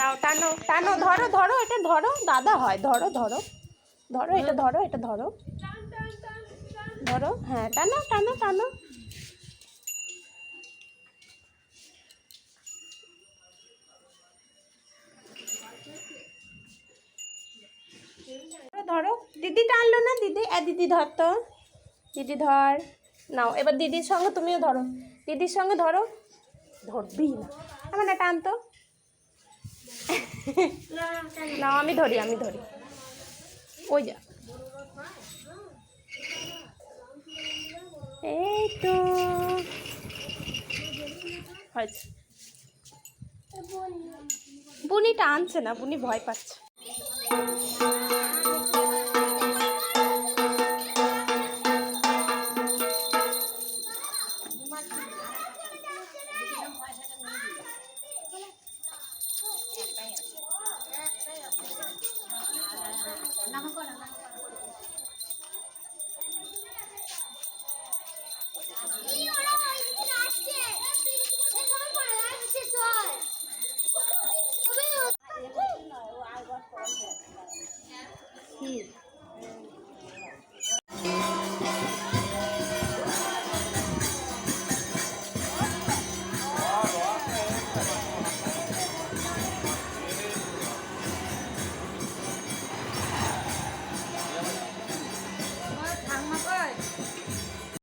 নাও টানো টানো, ধরো ধরো, এটা ধরো, দাদা হয়, ধরো ধরো ধরো, এটা ধরো, এটা ধরো ধরো, হ্যাঁ টানো টানো টানো। ধরো, দিদি টানলো না, দিদি দিদি ধর তো, দিদি ধর। নাও এবার দিদির সঙ্গে তুমিও ধরো, দিদির সঙ্গে ধরো, ধরবি না আমার না, টান তো। নাও আমি ধরি, আমি ধরি, ওই যা, এই তো হয়েছে। বুনি টানছে না, বুনি ভয় পাচ্ছে।